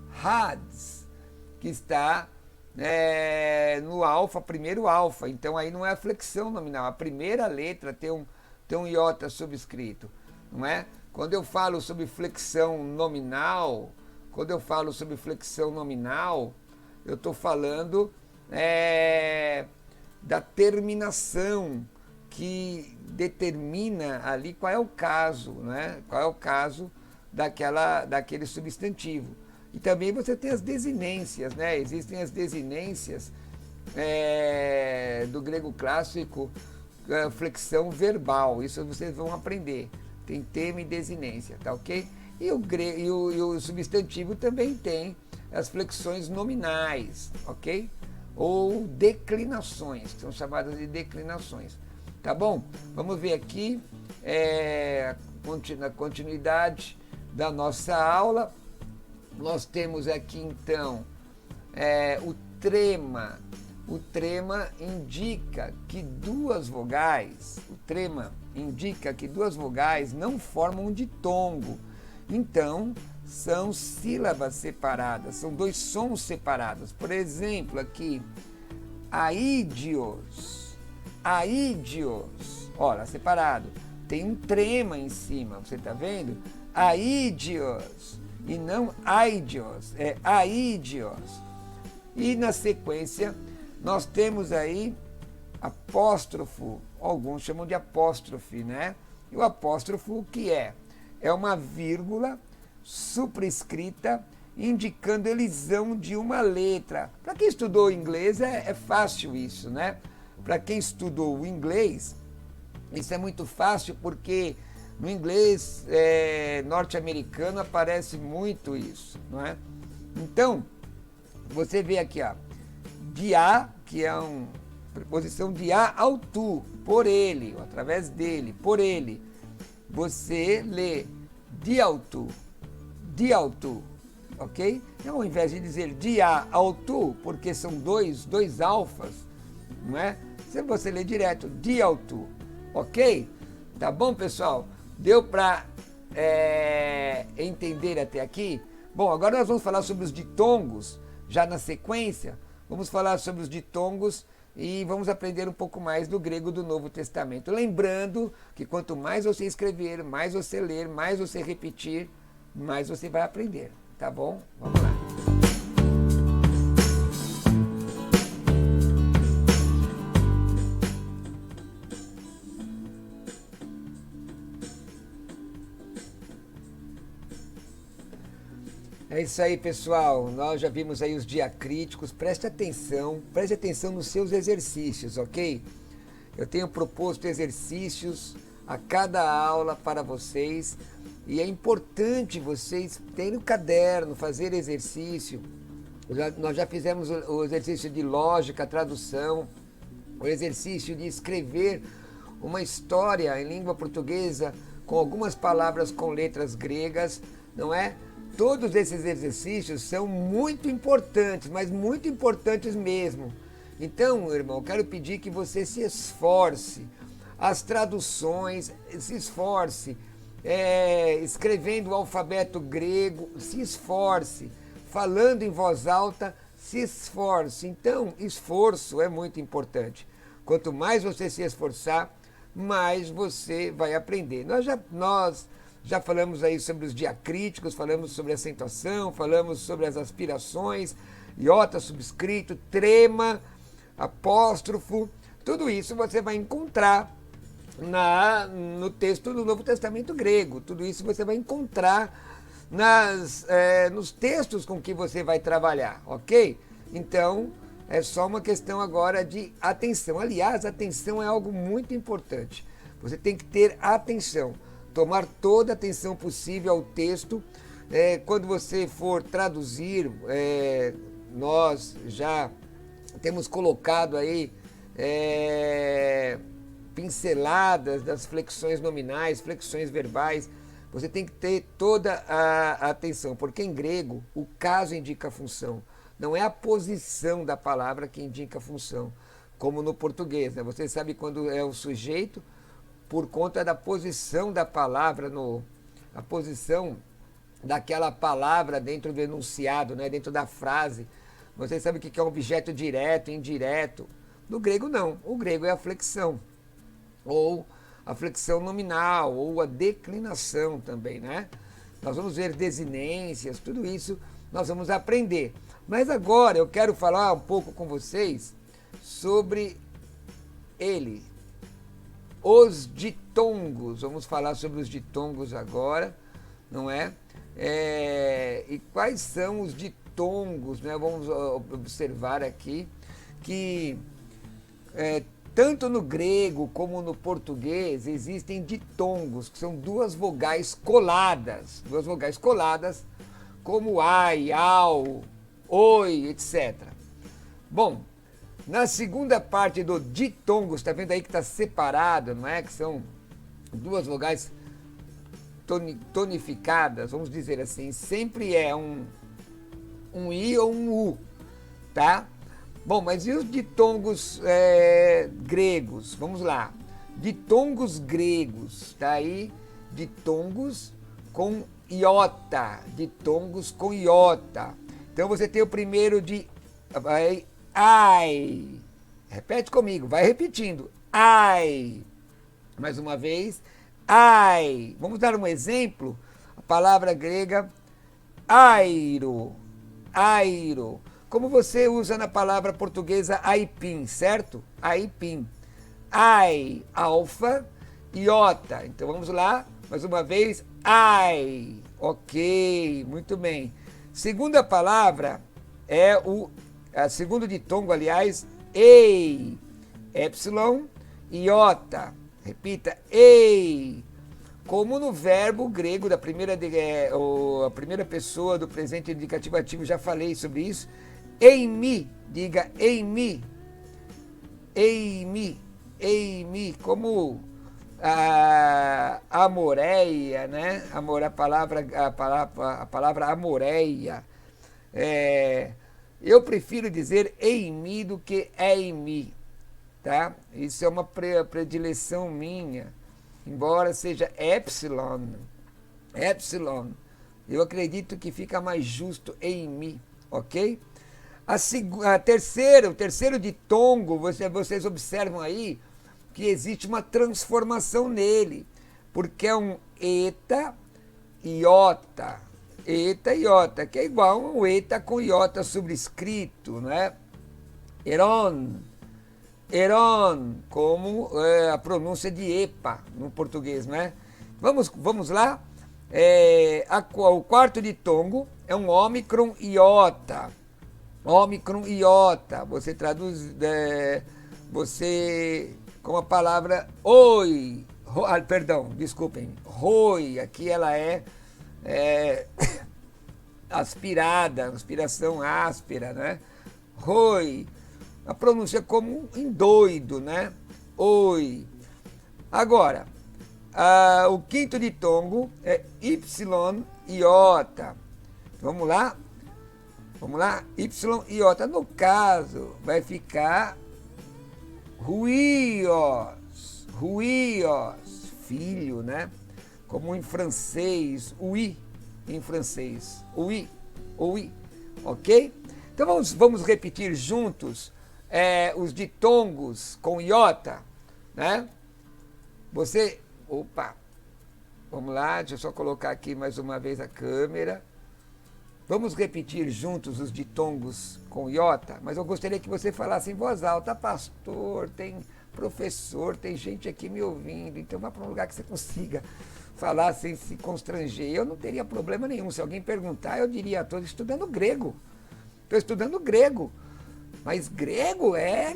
hads, que está no alfa, primeiro alfa. Então aí não é a flexão nominal. A primeira letra tem um iota subscrito, não é? Quando eu falo sobre flexão nominal, eu estou falando da terminação que determina ali qual é o caso, né? Qual é o caso daquele substantivo. E também você tem as desinências, né? Existem as desinências do grego clássico, flexão verbal. Isso vocês vão aprender. Tem tema e desinência, tá ok? E o substantivo também tem as flexões nominais, ok? Ou declinações, que são chamadas de declinações. Tá bom? Vamos ver aqui, na continuidade da nossa aula. Nós temos aqui, então, o trema. O trema indica que duas vogais não formam um ditongo. Então, são sílabas separadas, são dois sons separados. Por exemplo, aqui, aídeos, olha, separado. Tem um trema em cima, você está vendo? Aídeos, e não aidios, é aídeos. E na sequência, nós temos aí apóstrofo, alguns chamam de apóstrofe, né? E o apóstrofo, o que é? É uma vírgula superescrita indicando elisão de uma letra. Para quem estudou inglês é fácil isso, né? Para quem estudou o inglês, isso é muito fácil porque no inglês norte-americano aparece muito isso, não é? Então, você vê aqui, de a, que é uma preposição de a ao tu, por ele, ou através dele, por ele. Você lê de ao tu, ok? Então, ao invés de dizer de a ao tu, porque são dois alfas, não é? Você lê direto de ao tu, ok? Tá bom, pessoal? Deu para entender até aqui? Bom, agora nós vamos falar sobre os ditongos, já na sequência. Vamos falar sobre os ditongos e vamos aprender um pouco mais do grego do Novo Testamento. Lembrando que quanto mais você escrever, mais você ler, mais você repetir, mais você vai aprender, tá bom? Vamos lá. É isso aí, pessoal. Nós já vimos aí os diacríticos. Preste atenção nos seus exercícios, ok? Eu tenho proposto exercícios a cada aula para vocês e é importante vocês terem o caderno, fazer exercício. Nós já fizemos o exercício de lógica, tradução, o exercício de escrever uma história em língua portuguesa com algumas palavras com letras gregas, não é? Todos esses exercícios são muito importantes, mas muito importantes mesmo. Então, irmão, eu quero pedir que você se esforce. As traduções, se esforce. Escrevendo o alfabeto grego, se esforce. Falando em voz alta, se esforce. Então, esforço é muito importante. Quanto mais você se esforçar, mais você vai aprender. Nós já falamos aí sobre os diacríticos, falamos sobre a acentuação, falamos sobre as aspirações, iota, subscrito, trema, apóstrofo. Tudo isso você vai encontrar no texto do Novo Testamento grego. Tudo isso você vai encontrar nos textos com que você vai trabalhar, ok? Então, é só uma questão agora de atenção. Aliás, atenção é algo muito importante. Você tem que ter atenção, tomar toda a atenção possível ao texto. Quando você for traduzir, nós já temos colocado aí pinceladas das flexões nominais, flexões verbais. Você tem que ter toda a atenção, porque em grego o caso indica a função. Não é a posição da palavra que indica a função, como no português, né? Você sabe quando é o sujeito, por conta da posição da palavra, a posição daquela palavra dentro do enunciado, né? Dentro da frase. Você sabe o que é um objeto direto, indireto. No grego não, o grego é a flexão, ou a flexão nominal, ou a declinação também, né? Nós vamos ver desinências, tudo isso nós vamos aprender. Mas agora eu quero falar um pouco com vocês sobre os ditongos. Vamos falar sobre os ditongos agora, não é? E quais são os ditongos, né? Vamos observar aqui que tanto no grego como no português existem ditongos, que são duas vogais coladas, como ai, au, oi, etc. Bom, na segunda parte do ditongo, está vendo aí que está separado, não é? Que são duas vogais tonificadas, vamos dizer assim, sempre é um i ou um u, tá? Bom, mas e os ditongos gregos? Vamos lá. Ditongos gregos, tá aí? Ditongos com iota, ditongos com iota. Então você tem o primeiro de ai. Repete comigo, vai repetindo. Ai. Mais uma vez. Ai. Vamos dar um exemplo? A palavra grega airo. Airo. Como você usa na palavra portuguesa aipim, certo? Aipim. Ai, alfa, iota. Então vamos lá, mais uma vez. Ai. Ok, muito bem. Segunda palavra segundo ditongo, aliás, ei. Epsilon, iota. Repita, ei. Como no verbo grego da a primeira pessoa do presente indicativo ativo, já falei sobre isso. Em mim, diga em mim. Em mim, em mim. Como a amoreia, né? A palavra amoreia. Eu prefiro dizer em mim do que é em mim, tá? Isso é uma predileção minha, embora seja epsilon, eu acredito que fica mais justo em mim, ok? O terceiro ditongo, vocês observam aí que existe uma transformação nele, porque é um eta, iota, que é igual a um eta com iota subscrito, né? Eron, como a pronúncia de epa no português, né? Vamos lá? O quarto ditongo é um ômicron iota. Ômicron iota. Você traduz com a palavra oi. Perdão, desculpem. Roi. Aqui ela é aspirada, aspiração áspera, né? Roi. A pronúncia é como em doido, né? Oi. Agora, o quinto ditongo é Y iota. Vamos lá? Vamos lá? Y iota. No caso, vai ficar ruios. Ruios. Filho, né? Como em francês, oui. Em francês, oui. Oui. Ok? Então vamos repetir juntos os ditongos com iota, né? Opa, vamos lá, deixa eu só colocar aqui mais uma vez a câmera. Vamos repetir juntos os ditongos com iota, mas eu gostaria que você falasse em voz alta. Pastor, tem professor, tem gente aqui me ouvindo, então vá para um lugar que você consiga falar sem se constranger. Eu não teria problema nenhum. Se alguém perguntar, eu diria, estou estudando grego. Estou estudando grego. Mas grego é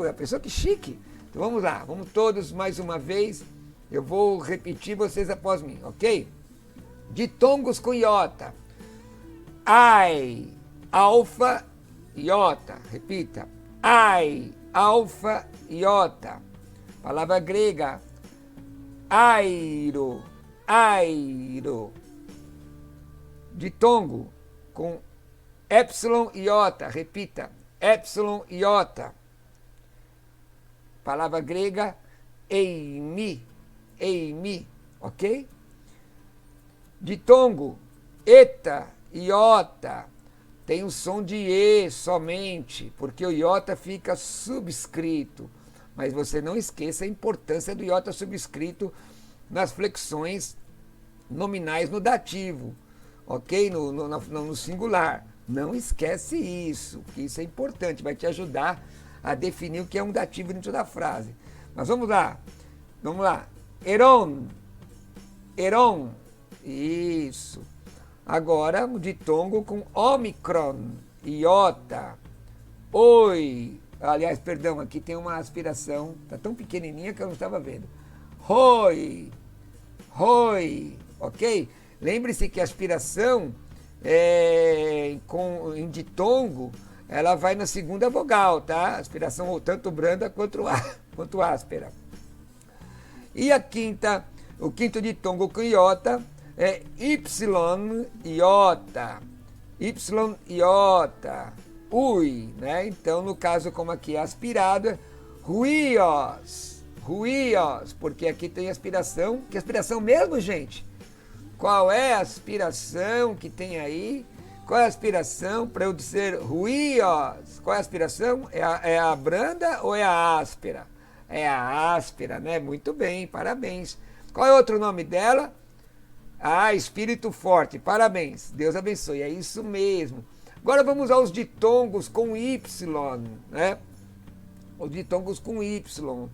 a pessoa que chique. Então vamos lá, vamos todos mais uma vez. Eu vou repetir vocês após mim, ok? Ditongos com iota. Ai, alfa, iota. Repita. Ai, alfa, iota. Palavra grega. Airo, airo. Ditongo com epsilon iota. Repita. Epsilon iota. Palavra grega, eimi, eimi, ok? Ditongo, eta, iota. Tem o som de E somente, porque o iota fica subscrito. Mas você não esqueça a importância do iota subscrito nas flexões nominais no dativo, ok? No singular. Não esquece isso, porque isso é importante, vai te ajudar a definir o que é um dativo dentro da frase. Mas vamos lá. Eron, eron, isso. Agora, o ditongo com ômicron, iota. Oi, aliás, perdão, aqui tem uma aspiração, tá tão pequenininha que eu não estava vendo. Roi, roi, ok? Lembre-se que a aspiração em ditongo, ela vai na segunda vogal, tá? Aspiração tanto branda quanto áspera. E o quinto ditongo com iota é Y iota. Y iota. Ui, né? Então, no caso, como aqui é aspirado, é ruios. Ruios, porque aqui tem aspiração. Que aspiração mesmo, gente? Qual é a aspiração que tem aí? Qual é a aspiração para eu dizer ruios? Qual é a aspiração? É a branda ou é a áspera? É a áspera, né? Muito bem, parabéns. Qual é outro nome dela? Espírito forte, parabéns. Deus abençoe, é isso mesmo. Agora vamos aos ditongos com Y, né? Os ditongos com Y.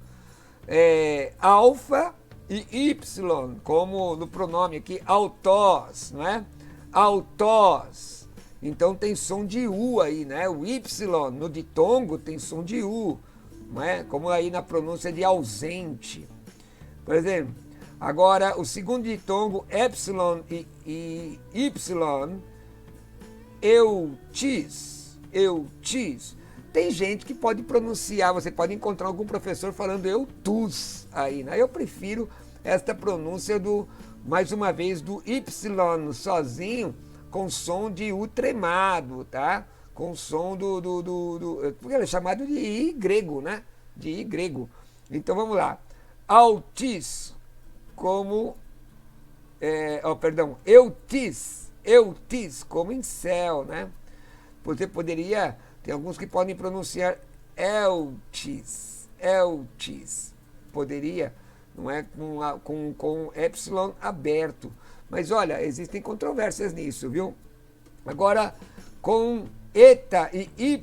Alfa e Y, como no pronome aqui, autós, né? Autós. Então tem som de U aí, né? O Y no ditongo tem som de U, não é? Como aí na pronúncia de ausente. Por exemplo, agora o segundo ditongo, epsilon e Y, eutis, eutis. Tem gente que pode pronunciar, você pode encontrar algum professor falando eutus aí, né? Eu prefiro esta pronúncia mais uma vez, do Y sozinho, com som de U tremado, tá? Com som porque ele é chamado de I grego, né? De I grego. Então vamos lá. Autis, como, eutis, como em céu, né? Você poderia, tem alguns que podem pronunciar eltis, poderia, não é, com epsilon aberto. Mas olha, existem controvérsias nisso, viu? Agora, com eta e y,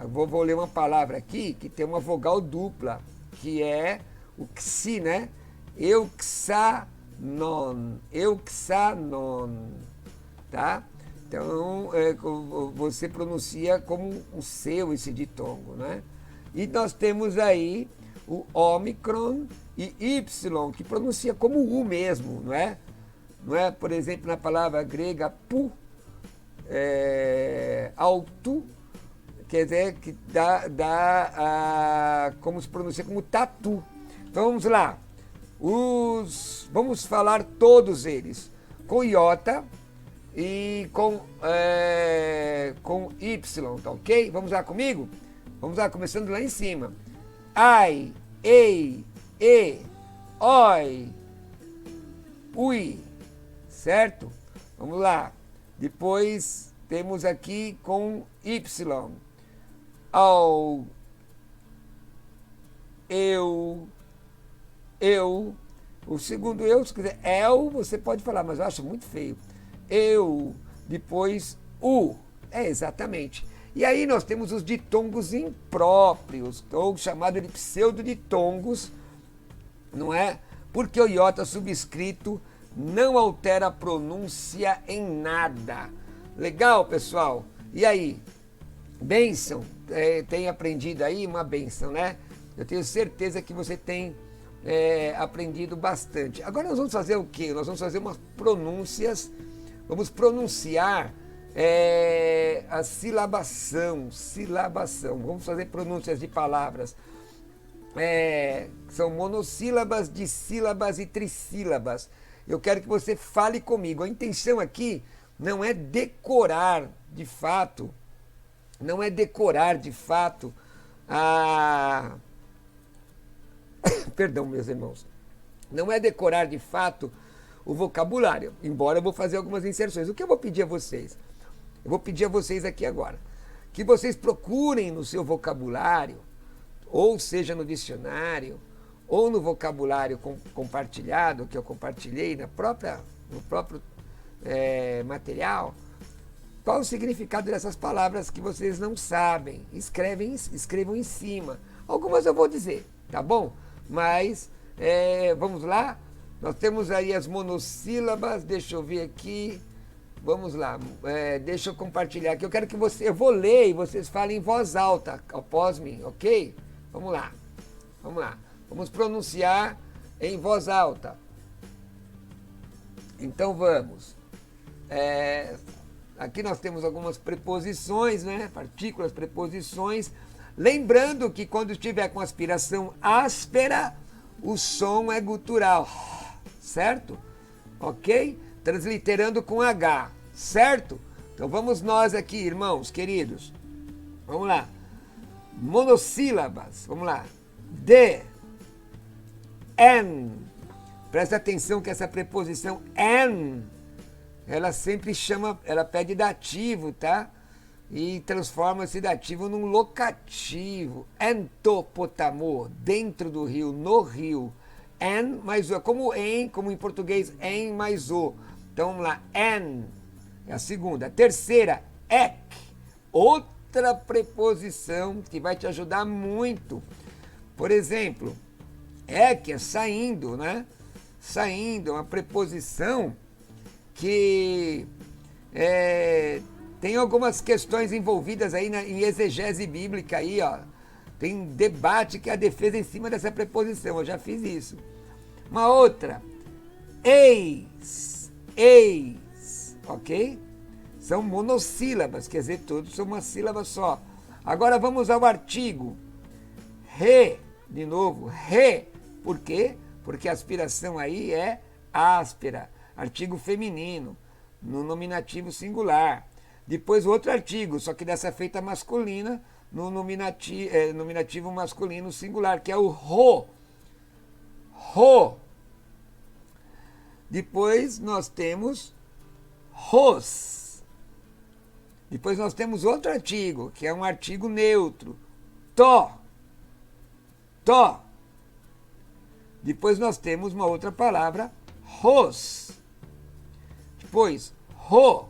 Vou ler uma palavra aqui que tem uma vogal dupla, que é o xi, né? Euxanon, tá? Então, você pronuncia como um seu esse ditongo, né? E nós temos aí o ômicron e y, que pronuncia como u mesmo, não é? Não é? Por exemplo, na palavra grega pu, alto, quer dizer, que como se pronuncia como tatu. Então vamos lá. Vamos falar todos eles. Com iota e com Y, tá ok? Vamos lá comigo? Vamos lá, começando lá em cima. Ai, ei, e, oi, ui, certo? Vamos lá. Depois temos aqui com Y. Ao, eu. O segundo eu, se quiser, você pode falar, mas eu acho muito feio. Eu, depois o. Exatamente. E aí nós temos os ditongos impróprios, ou chamado de pseudoditongos, não é? Porque o iota subscrito não altera a pronúncia em nada. Legal, pessoal? E aí? Bênção? Tem aprendido aí uma bênção, né? Eu tenho certeza que você tem aprendido bastante. Agora nós vamos fazer o quê? Nós vamos fazer umas pronúncias, vamos pronunciar a silabação. Vamos fazer pronúncias de palavras. São monossílabas, dissílabas e trissílabas. Eu quero que você fale comigo. A intenção aqui não é decorar de fato, Perdão, meus irmãos. Não é decorar de fato o vocabulário, embora eu vou fazer algumas inserções. O que eu vou pedir a vocês? Eu vou pedir a vocês aqui agora que vocês procurem no seu vocabulário, ou seja no dicionário, ou no vocabulário compartilhado, que eu compartilhei no próprio material, qual o significado dessas palavras que vocês não sabem. Escrevam em cima. Algumas eu vou dizer, tá bom? Mas, vamos lá. Nós temos aí as monossílabas, deixa eu ver aqui. Vamos lá, deixa eu compartilhar aqui. Eu quero que eu vou ler e vocês falem em voz alta após mim, ok? Vamos lá. Vamos pronunciar em voz alta. Então vamos. Aqui nós temos algumas preposições, né? Partículas, preposições. Lembrando que quando estiver com aspiração áspera, o som é gutural, certo? Ok? Transliterando com H, certo? Então vamos nós aqui, irmãos queridos. Vamos lá. Monossílabas, vamos lá. De, en. Presta atenção que essa preposição en, ela sempre ela pede dativo, tá? E transforma esse dativo num locativo. Entopotamo, dentro do rio, no rio. En mais o, como em português, em mais o. Então vamos lá, en, é a segunda. A terceira, ek, outra preposição que vai te ajudar muito. Por exemplo, ek é saindo, né? Saindo, é uma preposição que tem algumas questões envolvidas aí em exegese bíblica aí, ó. Tem debate que é a defesa em cima dessa preposição, eu já fiz isso. Uma outra, eis, ok? São monossílabas, quer dizer, todos são uma sílaba só. Agora vamos ao artigo. Re, de novo, re. Por quê? Porque a aspiração aí é áspera, artigo feminino, no nominativo singular. Depois outro artigo, só que dessa feita masculina, no nominativo masculino singular, que é o ro. Ro. Depois nós temos ros. Depois nós temos outro artigo, que é um artigo neutro. To. Depois nós temos uma outra palavra, ros. Depois, ro.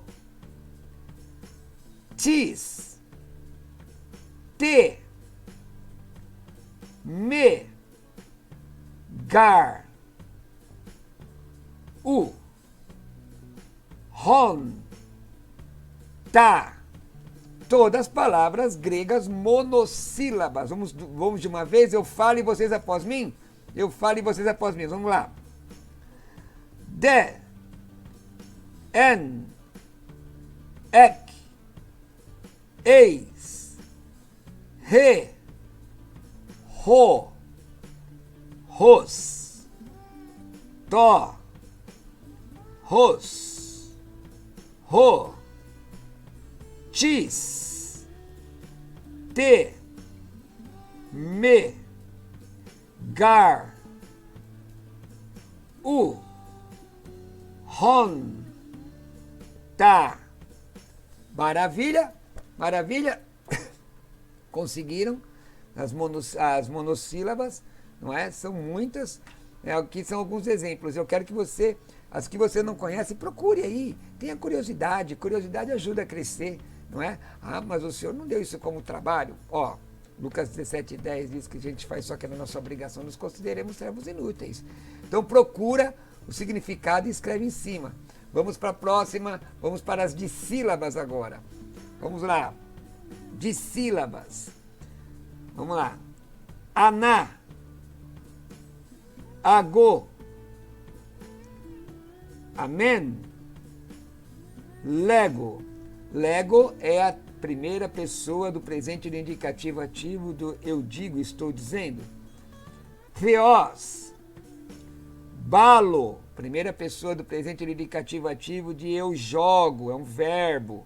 Tis. T, me, gar, u, hon, ta. Todas palavras gregas monossílabas. Vamos de uma vez? Eu falo e vocês após mim? Eu falo e vocês após mim. Vamos lá. De, en, ek, eis, re, ro, ros, to, ros, ro, tis, te, me, gar, u, hon, ta. Maravilha, maravilha. Conseguiram as monossílabas, não é? São muitas. Aqui são alguns exemplos. Eu quero que você, as que você não conhece, procure aí. Tenha curiosidade. Curiosidade ajuda a crescer, não é? Ah, mas o senhor não deu isso como trabalho? Ó, Lucas 17:10 diz que a gente faz só que é na nossa obrigação, nos consideremos servos inúteis. Então procura o significado e escreve em cima. Vamos para a próxima, vamos para as dissílabas agora. Vamos lá. Dissílabas. Vamos lá. Aná, agô, amém, lego. Lego é a primeira pessoa do presente do indicativo ativo do eu digo, estou dizendo. Theos, balo, primeira pessoa do presente do indicativo ativo de eu jogo, é um verbo.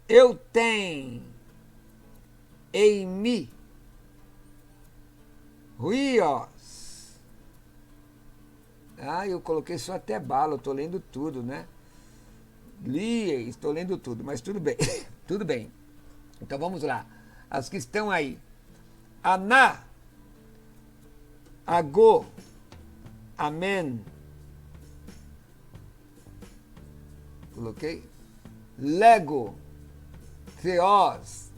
Eu tenho em mim rios. Ah, eu coloquei só até balo, estou lendo tudo, né? Estou lendo tudo, mas tudo bem. Tudo bem. Então vamos lá. As que estão aí. Aná, agô, amém. Coloquei. Lego, theos,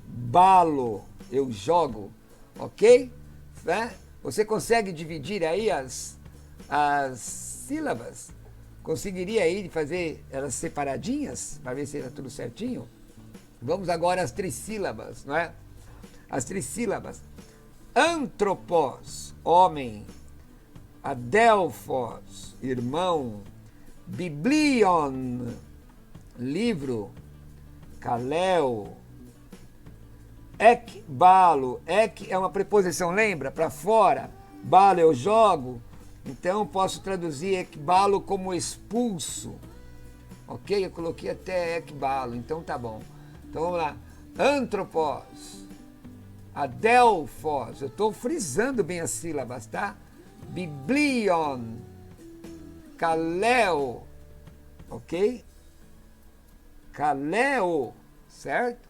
balo, eu jogo. Ok? Você consegue dividir aí as sílabas? Conseguiria aí fazer elas separadinhas? Para ver se era tudo certinho? Vamos agora às trissílabas, não é? As trissílabas. Antropos, homem. Adelphos, irmão. Biblion, livro. Kaleo. Ek, balo. Ek é uma preposição, lembra? Para fora. Balo, eu jogo. Então, posso traduzir ekbalo como expulso. Ok? Eu coloquei até ekbalo, então tá bom. Então, vamos lá. Antropos. Adelphos. Eu estou frisando bem as sílabas, tá? Biblion. Kaleo. Ok? Kaleo. Certo?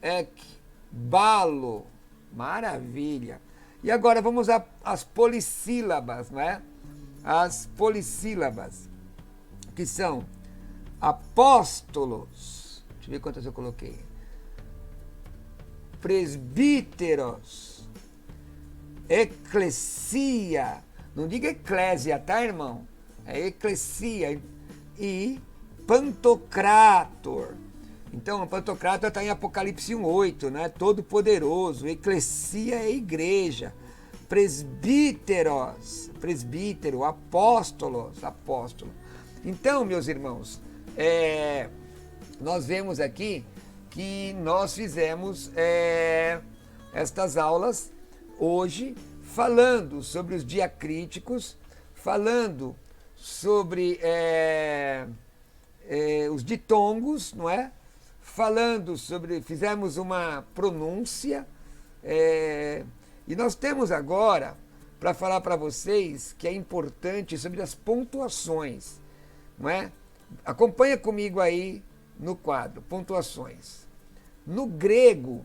Ekbalo. Maravilha. E agora vamos às polissílabas, não é? As polissílabas, que são apóstolos. Deixa eu ver quantas eu coloquei. Presbíteros. Eclesia. Não diga eclésia, tá, irmão? É eclesia. E pantocrator. Então, o Pantocrator está em Apocalipse 1:8, né? Todo poderoso. Eclesia é igreja. Presbíteros, presbítero, apóstolos, apóstolo. Então, meus irmãos, nós vemos aqui que nós fizemos estas aulas hoje falando sobre os diacríticos, falando sobre os ditongos, não é? Falando sobre, fizemos uma pronúncia, e nós temos agora para falar para vocês que é importante sobre as pontuações, não é? Acompanha comigo aí no quadro, pontuações. No grego,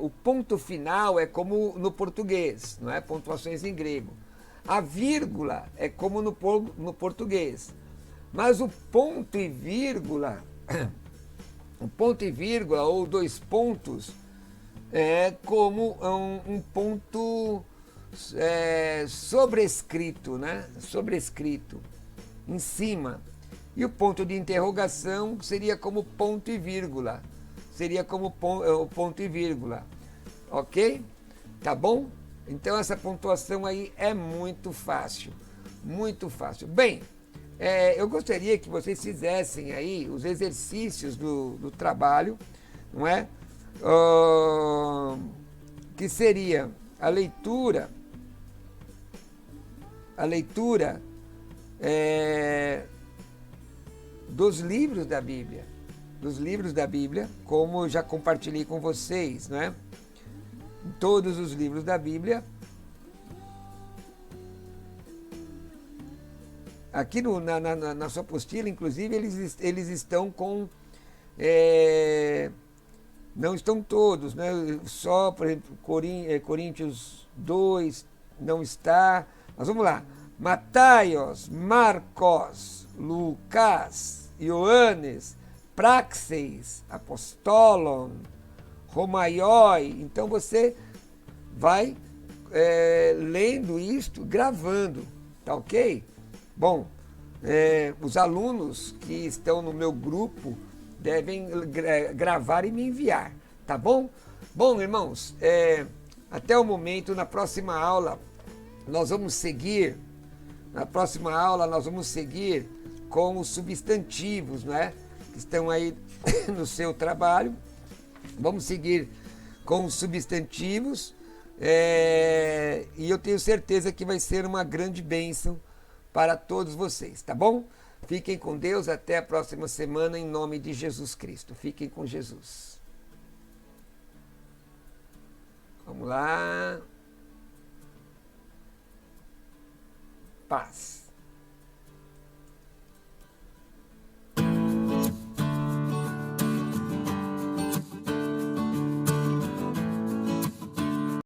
o ponto final é como no português, não é? Pontuações em grego. A vírgula é como no português. Mas o ponto e vírgula, o ponto e vírgula ou dois pontos, é como um ponto sobrescrito, né? Sobrescrito em cima. E o ponto de interrogação seria como ponto e vírgula. Seria como o ponto e vírgula. Ok? Tá bom? Então essa pontuação aí é muito fácil. Muito fácil. Bem, eu gostaria que vocês fizessem aí os exercícios do trabalho, não é? Que seria a leitura dos livros da Bíblia, como eu já compartilhei com vocês, né? Todos os livros da Bíblia. Aqui na sua apostila, inclusive, eles estão com... não estão todos, né? Só, por exemplo, Coríntios 2 não está. Mas vamos lá. Mataios, Marcos, Lucas, Ioannes, Praxeis, Apostolon, Romaioi. Então você vai lendo isto, gravando, tá ok? Bom, os alunos que estão no meu grupo devem gravar e me enviar, tá bom? Bom, irmãos, até o momento, na próxima aula, nós vamos seguir com os substantivos, né? Que estão aí no seu trabalho. Vamos seguir com os substantivos e eu tenho certeza que vai ser uma grande bênção para todos vocês, tá bom? Fiquem com Deus, até a próxima semana, em nome de Jesus Cristo. Fiquem com Jesus. Vamos lá. Paz.